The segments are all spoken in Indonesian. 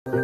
Hai,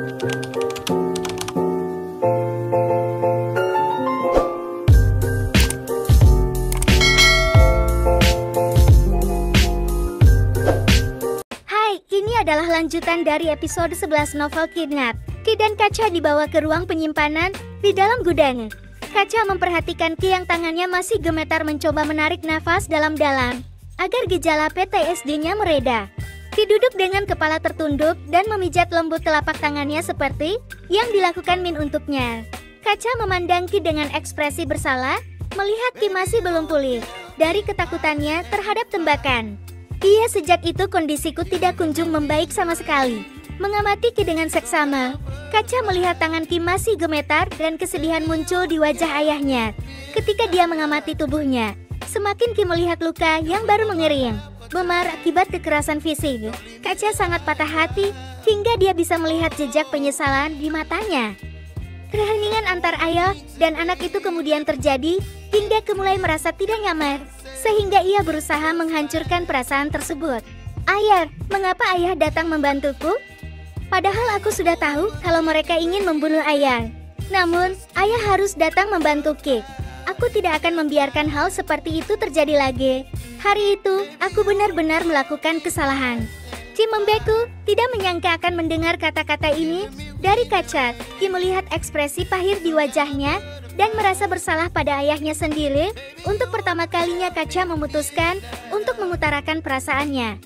ini adalah lanjutan dari episode 11 novel Kidnap. Ki dan Kaca dibawa ke ruang penyimpanan di dalam gudang. Kaca memperhatikan Ki yang tangannya masih gemetar mencoba menarik nafas dalam-dalam agar gejala PTSD-nya mereda. Ki duduk dengan kepala tertunduk dan memijat lembut telapak tangannya seperti yang dilakukan Min untuknya. Kaca memandang Ki dengan ekspresi bersalah, melihat Ki masih belum pulih dari ketakutannya terhadap tembakan. Iya, sejak itu kondisiku tidak kunjung membaik sama sekali. Mengamati Ki dengan seksama, Kaca melihat tangan Ki masih gemetar dan kesedihan muncul di wajah ayahnya. Ketika dia mengamati tubuhnya, semakin Ki melihat luka yang baru mengering, memar akibat kekerasan fisik. Kaca sangat patah hati hingga dia bisa melihat jejak penyesalan di matanya. Keheningan antar ayah dan anak itu kemudian terjadi hingga Ki mulai merasa tidak nyaman, sehingga ia berusaha menghancurkan perasaan tersebut. Ayah, mengapa ayah datang membantuku? Padahal aku sudah tahu kalau mereka ingin membunuh ayah. Namun, ayah harus datang membantu Ki. Aku tidak akan membiarkan hal seperti itu terjadi lagi. Hari itu, aku benar-benar melakukan kesalahan. Ki membeku, tidak menyangka akan mendengar kata-kata ini dari Kaca. Ki melihat ekspresi pahit di wajahnya dan merasa bersalah pada ayahnya sendiri. Untuk pertama kalinya Kaca memutuskan untuk mengutarakan perasaannya.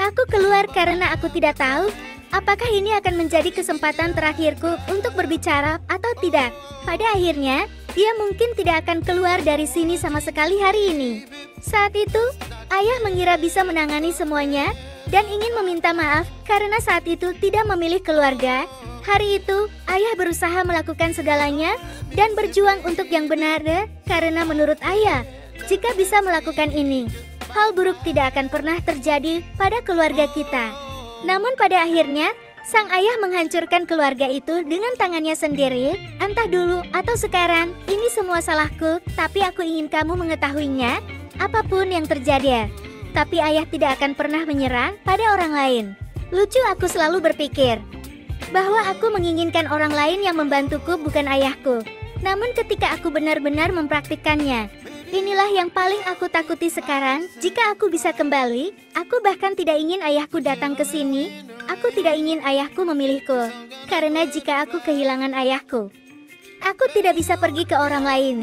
Aku keluar karena aku tidak tahu apakah ini akan menjadi kesempatan terakhirku untuk berbicara atau tidak. Pada akhirnya, dia mungkin tidak akan keluar dari sini sama sekali hari ini. Saat itu, ayah mengira bisa menangani semuanya dan ingin meminta maaf karena saat itu tidak memilih keluarga. Hari itu, ayah berusaha melakukan segalanya dan berjuang untuk yang benar karena menurut ayah, jika bisa melakukan ini, hal buruk tidak akan pernah terjadi pada keluarga kita. Namun pada akhirnya, sang ayah menghancurkan keluarga itu dengan tangannya sendiri. Entah dulu atau sekarang, ini semua salahku, tapi aku ingin kamu mengetahuinya, apapun yang terjadi. Tapi ayah tidak akan pernah menyerah pada orang lain. Lucu, aku selalu berpikir bahwa aku menginginkan orang lain yang membantuku, bukan ayahku. Namun ketika aku benar-benar mempraktikkannya, inilah yang paling aku takuti sekarang. Jika aku bisa kembali, aku bahkan tidak ingin ayahku datang ke sini. Aku tidak ingin ayahku memilihku. Karena jika aku kehilangan ayahku, aku tidak bisa pergi ke orang lain.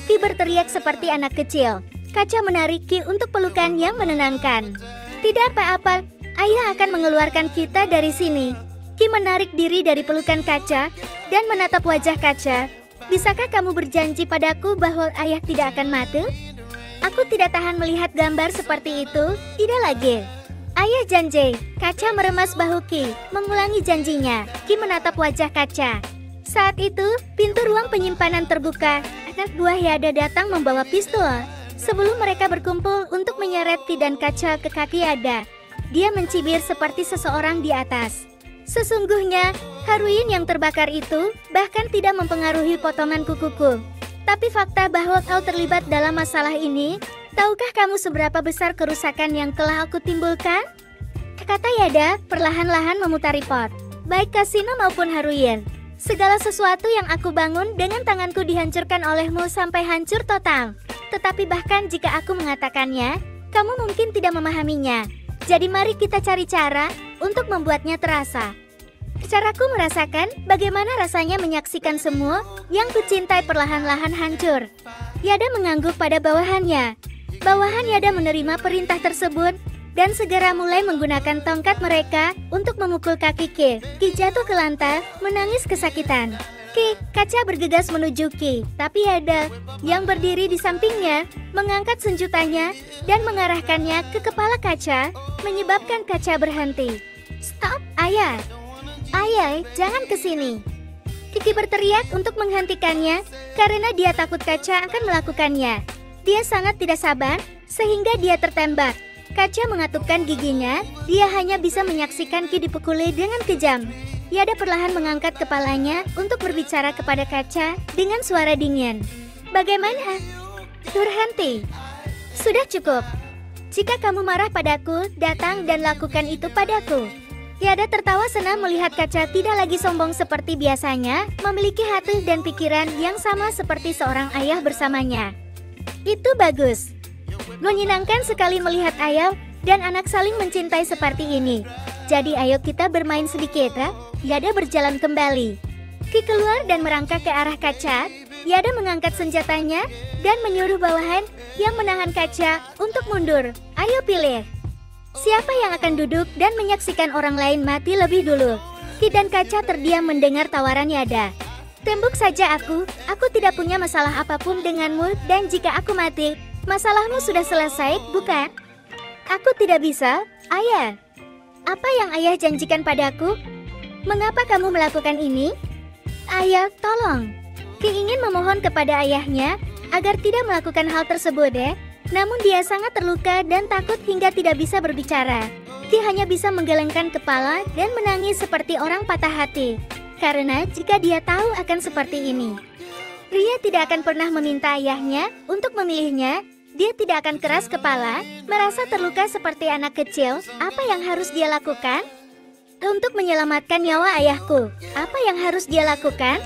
Ki berteriak seperti anak kecil. Kaca menarik Ki untuk pelukan yang menenangkan. Tidak apa-apa, ayah akan mengeluarkan kita dari sini. Ki menarik diri dari pelukan Kaca dan menatap wajah Kaca. Bisakah kamu berjanji padaku bahwa ayah tidak akan mati? Aku tidak tahan melihat gambar seperti itu. Tidak lagi. Ayah janji. Kaca meremas bahu Ki, mengulangi janjinya. Ki menatap wajah Kaca. Saat itu, pintu ruang penyimpanan terbuka. Anak buah Yada datang membawa pistol. Sebelum mereka berkumpul untuk menyeret Ki dan Kaca ke kaki Yada, dia mencibir seperti seseorang di atas. Sesungguhnya, heroin yang terbakar itu bahkan tidak mempengaruhi potongan kukuku. Tapi fakta bahwa kau terlibat dalam masalah ini, tahukah kamu seberapa besar kerusakan yang telah aku timbulkan? Kata Yada, perlahan-lahan memutari pot. Baik kasino maupun heroin, segala sesuatu yang aku bangun dengan tanganku dihancurkan olehmu sampai hancur total. Tetapi bahkan jika aku mengatakannya, kamu mungkin tidak memahaminya. Jadi mari kita cari cara untuk membuatnya terasa. Caraku merasakan bagaimana rasanya menyaksikan semua yang kucintai perlahan-lahan hancur. Yada mengangguk pada bawahannya. Bawahan Yada menerima perintah tersebut dan segera mulai menggunakan tongkat mereka untuk memukul kaki Ki. Ki jatuh ke lantai, menangis kesakitan. Ki, Kaca bergegas menuju Ki, tapi Yada yang berdiri di sampingnya mengangkat senjatanya dan mengarahkannya ke kepala Kaca, menyebabkan Kaca berhenti. Stop, ayah! Ayah, jangan ke sini! Kiki berteriak untuk menghentikannya karena dia takut Kaca akan melakukannya. Dia sangat tidak sabar sehingga dia tertembak. Kaca mengatupkan giginya, dia hanya bisa menyaksikan Ki dipukuli dengan kejam. Yada perlahan mengangkat kepalanya untuk berbicara kepada Kaca dengan suara dingin. Bagaimana? Berhenti. Sudah cukup. Jika kamu marah padaku, datang dan lakukan itu padaku. Yada tertawa senang melihat Kaca tidak lagi sombong seperti biasanya, memiliki hati dan pikiran yang sama seperti seorang ayah bersamanya. Itu bagus. Menyenangkan sekali melihat ayah dan anak saling mencintai seperti ini. Jadi ayo kita bermain sedikit ya. Yada berjalan kembali. Ki keluar dan merangkak ke arah Kaca. Yada mengangkat senjatanya dan menyuruh bawahan yang menahan Kaca untuk mundur. Ayo pilih. Siapa yang akan duduk dan menyaksikan orang lain mati lebih dulu? Ki dan Kaca terdiam mendengar tawaran Yada. Tembok saja aku tidak punya masalah apapun denganmu dan jika aku mati, masalahmu sudah selesai, bukan? Aku tidak bisa, ayah. Apa yang ayah janjikan padaku? Mengapa kamu melakukan ini? Ayah, tolong. Ki ingin memohon kepada ayahnya agar tidak melakukan hal tersebut ya. Namun dia sangat terluka dan takut hingga tidak bisa berbicara. Ki hanya bisa menggelengkan kepala dan menangis seperti orang patah hati. Karena jika dia tahu akan seperti ini, Ria tidak akan pernah meminta ayahnya untuk memilihnya. Dia tidak akan keras kepala, merasa terluka seperti anak kecil. Apa yang harus dia lakukan? Untuk menyelamatkan nyawa ayahku, apa yang harus dia lakukan?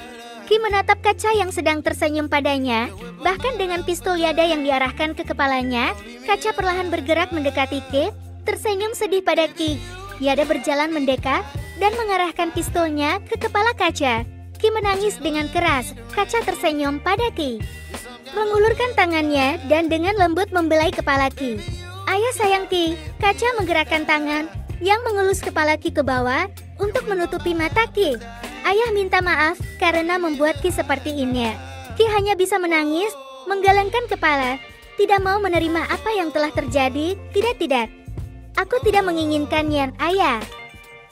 Ki menatap Kaca yang sedang tersenyum padanya. Bahkan dengan pistol Yada yang diarahkan ke kepalanya, Kaca perlahan bergerak mendekati Ki, tersenyum sedih pada Ki. Yada berjalan mendekat dan mengarahkan pistolnya ke kepala Kaca. Ki menangis dengan keras. Kaca tersenyum pada Ki, mengulurkan tangannya dan dengan lembut membelai kepala Ki. Ayah sayang Ki. Kaca menggerakkan tangan yang mengelus kepala Ki ke bawah untuk menutupi mata Ki. Ayah minta maaf karena membuat Ki seperti ini. Ki hanya bisa menangis, menggelengkan kepala, tidak mau menerima apa yang telah terjadi. Tidak. Aku tidak menginginkannya, ayah.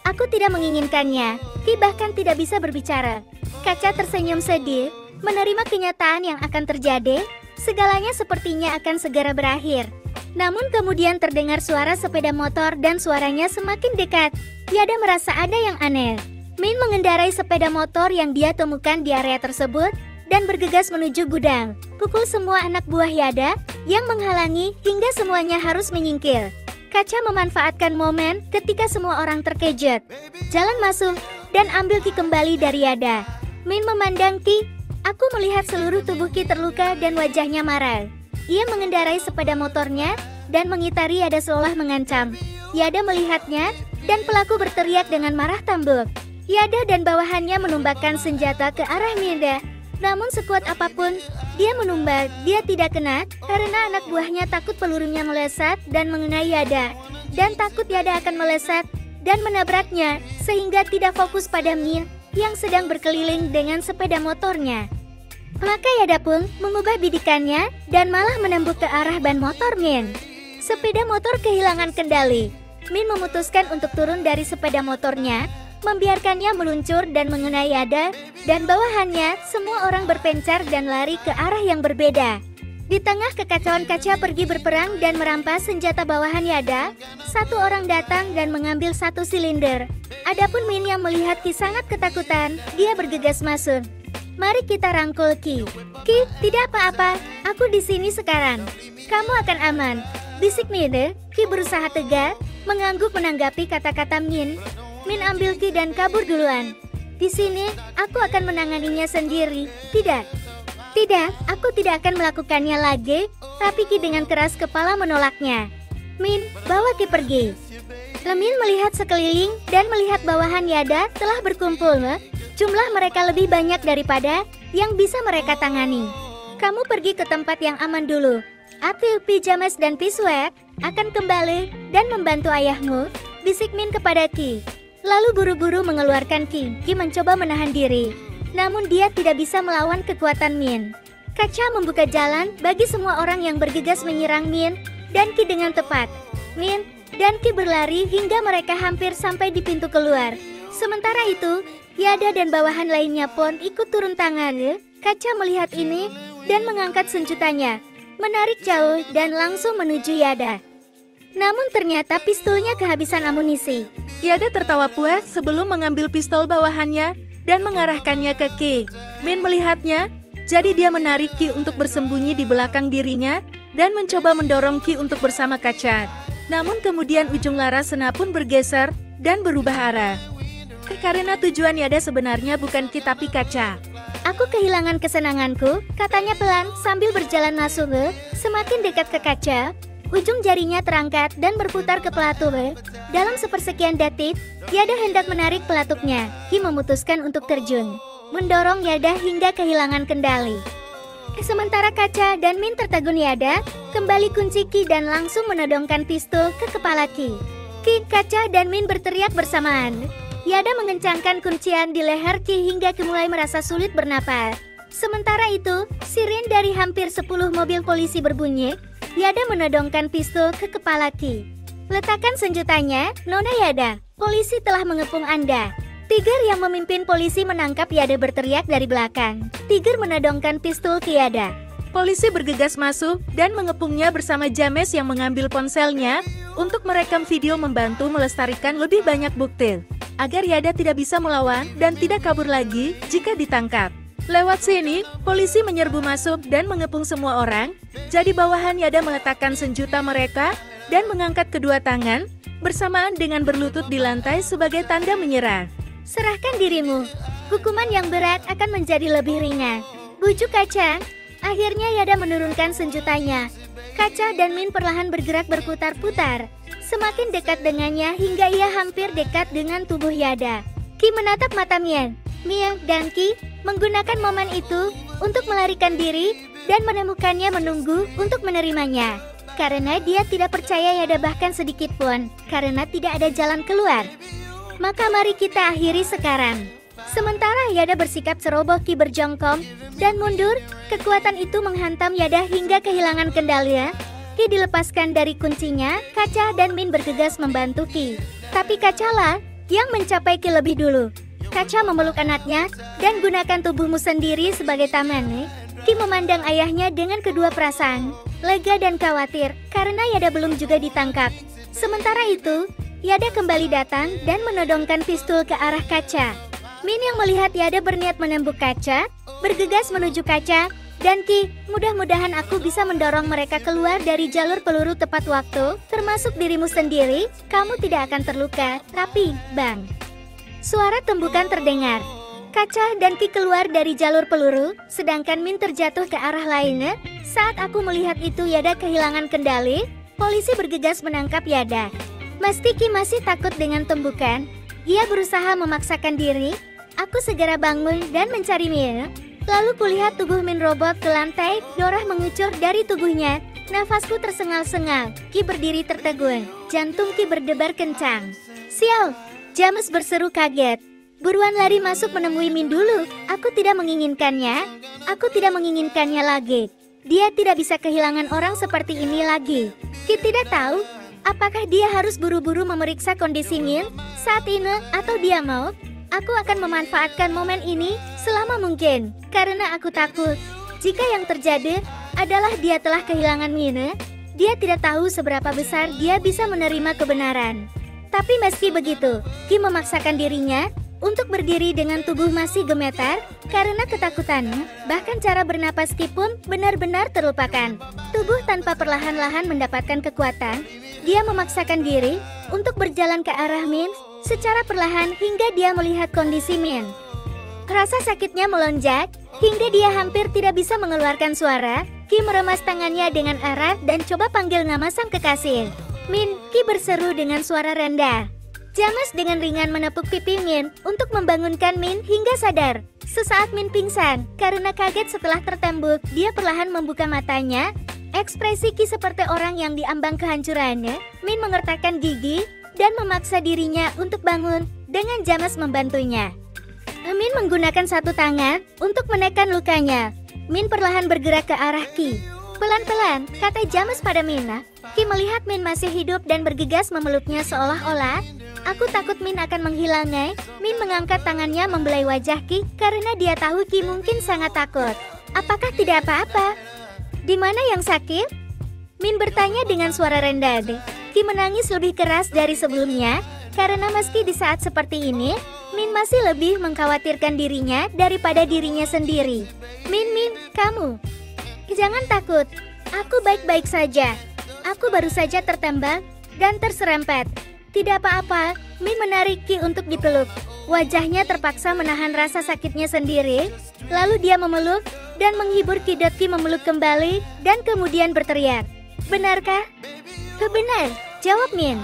Aku tidak menginginkannya. Ki bahkan tidak bisa berbicara. Kaca tersenyum sedih, menerima kenyataan yang akan terjadi. Segalanya sepertinya akan segera berakhir. Namun kemudian terdengar suara sepeda motor dan suaranya semakin dekat. Yada merasa ada yang aneh. Min mengendarai sepeda motor yang dia temukan di area tersebut dan bergegas menuju gudang. Pukul semua anak buah Yada yang menghalangi hingga semuanya harus menyingkir. Kaca memanfaatkan momen ketika semua orang terkejut. Jalan masuk dan ambil Ki kembali dari Yada. Min memandang Ki. Aku melihat seluruh tubuh Ki terluka dan wajahnya marah. Ia mengendarai sepeda motornya dan mengitari Yada seolah mengancam. Yada melihatnya dan pelaku berteriak dengan marah tambuk. Yada dan bawahannya menumbakkan senjata ke arah Minda. Namun sekuat apapun, dia menumbat, dia tidak kena karena anak buahnya takut pelurunya melesat dan mengenai Yada. Dan takut Yada akan melesat dan menabraknya sehingga tidak fokus pada Min yang sedang berkeliling dengan sepeda motornya. Maka Yada pun mengubah bidikannya dan malah menembus ke arah ban motor Min. Sepeda motor kehilangan kendali. Min memutuskan untuk turun dari sepeda motornya, membiarkannya meluncur dan mengenai Yada dan bawahannya. Semua orang berpencar dan lari ke arah yang berbeda. Di tengah kekacauan Kaca pergi berperang dan merampas senjata bawahan Yada. Satu orang datang dan mengambil satu silinder. Adapun Min yang melihat Ki sangat ketakutan, dia bergegas masuk. Mari kita rangkul Ki. Ki, tidak apa-apa, aku di sini sekarang. Kamu akan aman, bisik Min. Ki berusaha tegar, mengangguk menanggapi kata-kata Min. Min ambil Ki dan kabur duluan. Di sini, aku akan menanganinya sendiri. Tidak, aku tidak akan melakukannya lagi. Tapi Ki dengan keras kepala menolaknya. Min, bawa Ki pergi. Min melihat sekeliling dan melihat bawahan Yada telah berkumpul. Jumlah mereka lebih banyak daripada yang bisa mereka tangani. Kamu pergi ke tempat yang aman dulu. Apil, Pijamas dan Piswek akan kembali dan membantu ayahmu, bisik Min kepada Ki. Lalu buru-buru mengeluarkan Ki. Ki mencoba menahan diri, namun dia tidak bisa melawan kekuatan Min. Kaca membuka jalan bagi semua orang yang bergegas menyerang Min dan Ki dengan tepat. Min dan Ki berlari hingga mereka hampir sampai di pintu keluar. Sementara itu, Yada dan bawahan lainnya pun ikut turun tangan. Kaca melihat ini dan mengangkat senjatanya, menarik jauh dan langsung menuju Yada. Namun ternyata pistolnya kehabisan amunisi. Yada tertawa puas sebelum mengambil pistol bawahannya dan mengarahkannya ke Ki. Min melihatnya, jadi dia menarik Ki untuk bersembunyi di belakang dirinya dan mencoba mendorong Ki untuk bersama Kaca. Namun kemudian ujung laras sena pun bergeser dan berubah arah. Karena tujuan Yada sebenarnya bukan Ki tapi kaca. Aku kehilangan kesenanganku, katanya pelan sambil berjalan masuk. Semakin dekat ke kaca, ujung jarinya terangkat dan berputar ke pelatuk. Dalam sepersekian detik, Yada hendak menarik pelatuknya. Ki memutuskan untuk terjun, mendorong Yada hingga kehilangan kendali. Sementara kaca dan Min tertegun Yada, kembali kunci Ki dan langsung menodongkan pistol ke kepala Ki. Ki, kaca dan Min berteriak bersamaan. Yada mengencangkan kuncian di leher Ki hingga Ki mulai merasa sulit bernapas. Sementara itu, siren dari hampir 10 mobil polisi berbunyi. Yada menodongkan pistol ke kepala Ki. Letakkan senjatanya, Nona Yada. Polisi telah mengepung Anda. Tiger yang memimpin polisi menangkap Yada berteriak dari belakang. Tiger menodongkan pistol ke Yada. Polisi bergegas masuk dan mengepungnya bersama James yang mengambil ponselnya untuk merekam video membantu melestarikan lebih banyak bukti, agar Yada tidak bisa melawan dan tidak kabur lagi jika ditangkap. Lewat sini, polisi menyerbu masuk dan mengepung semua orang. Jadi bawahan Yada meletakkan senjata mereka dan mengangkat kedua tangan, bersamaan dengan berlutut di lantai sebagai tanda menyerah. Serahkan dirimu. Hukuman yang berat akan menjadi lebih ringan. Bujuk kaca. Akhirnya Yada menurunkan senjatanya. Kaca dan Min perlahan bergerak berputar-putar. Semakin dekat dengannya hingga ia hampir dekat dengan tubuh Yada. Ki menatap mata Min. Min dan Ki menggunakan momen itu untuk melarikan diri dan menemukannya menunggu untuk menerimanya. Karena dia tidak percaya Yada bahkan sedikit pun, karena tidak ada jalan keluar. Maka mari kita akhiri sekarang. Sementara Yada bersikap ceroboh, Ki berjongkok dan mundur. Kekuatan itu menghantam Yada hingga kehilangan kendali. Ki dilepaskan dari kuncinya. Kaca dan Min bergegas membantu Ki. Tapi Kacalah yang mencapai Ki lebih dulu. Kaca memeluk anaknya dan gunakan tubuhmu sendiri sebagai taman. Ki memandang ayahnya dengan kedua perasaan, lega dan khawatir karena Yada belum juga ditangkap. Sementara itu, Yada kembali datang dan menodongkan pistol ke arah Kaca. Min yang melihat Yada berniat menembuk Kaca, bergegas menuju Kaca, dan Ki, mudah-mudahan aku bisa mendorong mereka keluar dari jalur peluru tepat waktu, termasuk dirimu sendiri, kamu tidak akan terluka, tapi, Bang. Suara tembukan terdengar. Kaca dan Ki keluar dari jalur peluru, sedangkan Min terjatuh ke arah lainnya. Saat aku melihat itu Yada kehilangan kendali, polisi bergegas menangkap Yada. Meski Ki masih takut dengan tembukan, ia berusaha memaksakan diri. Aku segera bangun dan mencari Min. Lalu kulihat tubuh Min robot ke lantai, darah mengucur dari tubuhnya. Nafasku tersengal-sengal. Ki berdiri tertegun, jantung Ki berdebar kencang. Sial! James berseru kaget. Buruan lari masuk menemui Min dulu. Aku tidak menginginkannya. Aku tidak menginginkannya lagi. Dia tidak bisa kehilangan orang seperti ini lagi. Ki tidak tahu apakah dia harus buru-buru memeriksa kondisi Min saat ini atau dia mau. Aku akan memanfaatkan momen ini selama mungkin, karena aku takut jika yang terjadi adalah dia telah kehilangan Min. Dia tidak tahu seberapa besar dia bisa menerima kebenaran. Tapi meski begitu, Ki memaksakan dirinya untuk berdiri dengan tubuh masih gemetar karena ketakutannya. Bahkan cara bernapas Ki pun benar-benar terlupakan. Tubuh tanpa perlahan-lahan mendapatkan kekuatan. Dia memaksakan diri untuk berjalan ke arah Min secara perlahan hingga dia melihat kondisi Min. Rasa sakitnya melonjak hingga dia hampir tidak bisa mengeluarkan suara. Ki meremas tangannya dengan erat dan coba panggil nama sang kekasih. Min, Ki berseru dengan suara rendah. James dengan ringan menepuk pipi Min untuk membangunkan Min hingga sadar. Sesaat Min pingsan karena kaget setelah tertembuk. Dia perlahan membuka matanya. Ekspresi Ki seperti orang yang diambang kehancurannya. Min mengertakkan gigi dan memaksa dirinya untuk bangun dengan James membantunya. Min menggunakan satu tangan untuk menekan lukanya. Min perlahan bergerak ke arah Ki. Pelan-pelan, kata James pada Min. Ki melihat Min masih hidup dan bergegas memeluknya seolah-olah aku takut Min akan menghilangnya. Min mengangkat tangannya membelai wajah Ki karena dia tahu Ki mungkin sangat takut. Apakah tidak apa-apa? Di mana yang sakit? Min bertanya dengan suara rendah. Ki menangis lebih keras dari sebelumnya karena meski di saat seperti ini, Min masih lebih mengkhawatirkan dirinya daripada dirinya sendiri. Min, kamu jangan takut. Aku baik-baik saja. Aku baru saja tertembak dan terserempet. Tidak apa-apa, Min menarik Ki untuk dipeluk. Wajahnya terpaksa menahan rasa sakitnya sendiri, lalu dia memeluk dan menghibur Ki. Ki memeluk kembali dan kemudian berteriak. Benarkah? Benar, jawab Min.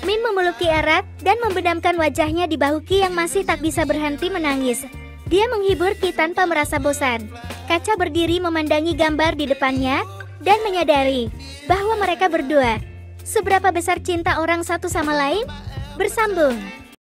Min memeluk Ki erat dan membenamkan wajahnya di bahu Ki yang masih tak bisa berhenti menangis. Dia menghibur Ki tanpa merasa bosan. Kaca berdiri memandangi gambar di depannya dan menyadari bahwa mereka berdua seberapa besar cinta orang satu sama lain. Bersambung.